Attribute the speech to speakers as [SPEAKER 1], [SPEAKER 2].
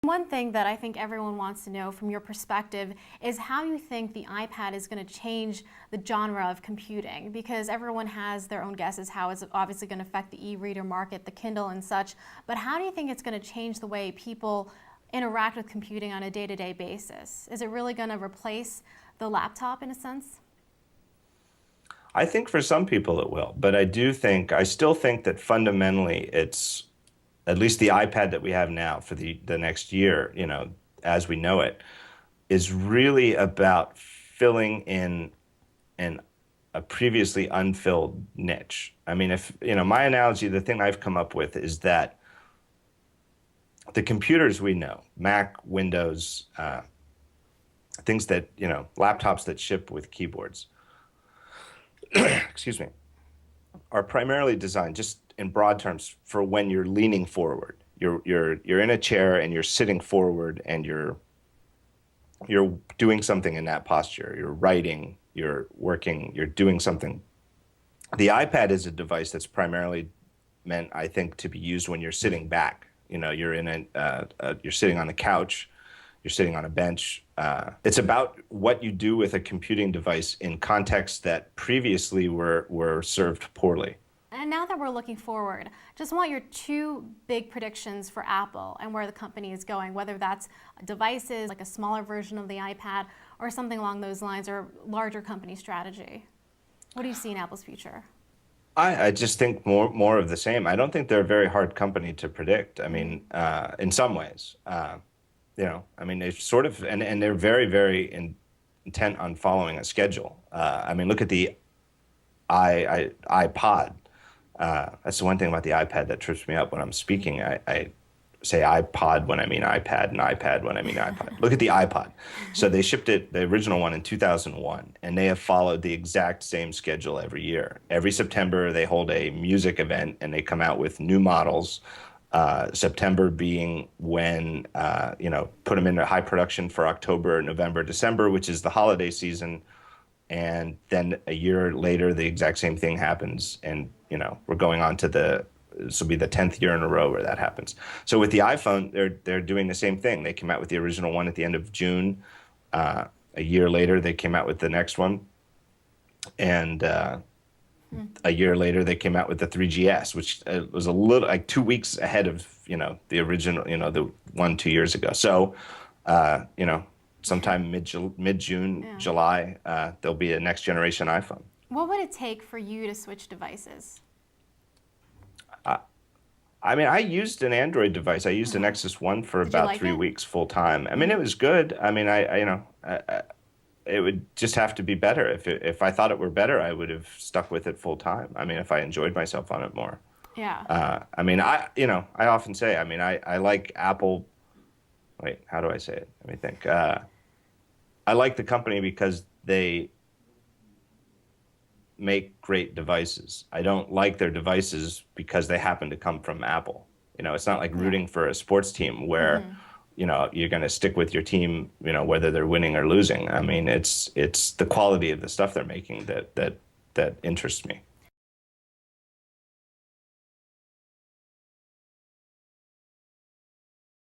[SPEAKER 1] One thing that I think everyone wants to know from your perspective is how you think the iPad is going to change the genre of computing, because everyone has their own guesses how it's obviously going to affect the e-reader market, the Kindle and such, but how do you think it's going to change the way people interact with computing on a day-to-day basis? Is it really going to replace the laptop in a sense?
[SPEAKER 2] I think for some people it will, but I still think that fundamentally it's at least the iPad that we have now for the next year, as we know it, is really about filling in an a previously unfilled niche. I mean, if, my analogy, the thing I've come up with is that the computers we know, Mac, Windows, things that, laptops that ship with keyboards, excuse me, are primarily designed, just in broad terms, for when you're leaning forward. You're in a chair and you're sitting forward and you're doing something in that posture. You're writing, you're working, you're doing something. The iPad is a device that's primarily meant, I think, to be used when you're sitting back. You're you're sitting on the couch, you're sitting on a bench. It's about what you do with a computing device in contexts that previously were served poorly.
[SPEAKER 1] And now that we're looking forward, just want your two big predictions for Apple and where the company is going, whether that's devices, like a smaller version of the iPad, or something along those lines, or larger company strategy. What do you see in Apple's future?
[SPEAKER 2] I just think more of the same. I don't think they're a very hard company to predict. I mean, in some ways, I mean, they sort of, and they're very, very intent on following a schedule. I mean, look at the iPod. That's the one thing about the iPad that trips me up when I'm speaking. I say iPod when I mean iPad, and iPad when I mean iPod. Look at the iPod. So they shipped the original one in 2001, and they have followed the exact same schedule every year. Every September, they hold a music event, and they come out with new models. September being when, put them into high production for October, November, December, which is the holiday season. And then a year later, the exact same thing happens. And, we're going on to this will be the 10th year in a row where that happens. So with the iPhone, they're doing the same thing. They came out with the original one at the end of June. A year later, they came out with the next one. And a year later, they came out with the 3GS, which was a little like 2 weeks ahead of, the original, the one 2 years ago. So, sometime mid-June,
[SPEAKER 1] Yeah.
[SPEAKER 2] July, there'll be a next generation iPhone.
[SPEAKER 1] What would it take for you to switch devices?
[SPEAKER 2] I mean, I used an Android device. I used a Nexus 1 for
[SPEAKER 1] Did you
[SPEAKER 2] about
[SPEAKER 1] like
[SPEAKER 2] 3 weeks full time. I mean, it was good. I mean, it would just have to be better. If I thought it were better, I would have stuck with it full time. I mean, if I enjoyed myself on it more.
[SPEAKER 1] Yeah.
[SPEAKER 2] I mean, I often say, I mean, I like Apple. Wait, how do I say it? Let me think. I like the company because they make great devices. I don't like their devices because they happen to come from Apple. It's not like rooting for a sports team where, you're going to stick with your team, whether they're winning or losing. I mean, it's the quality of the stuff they're making that interests me.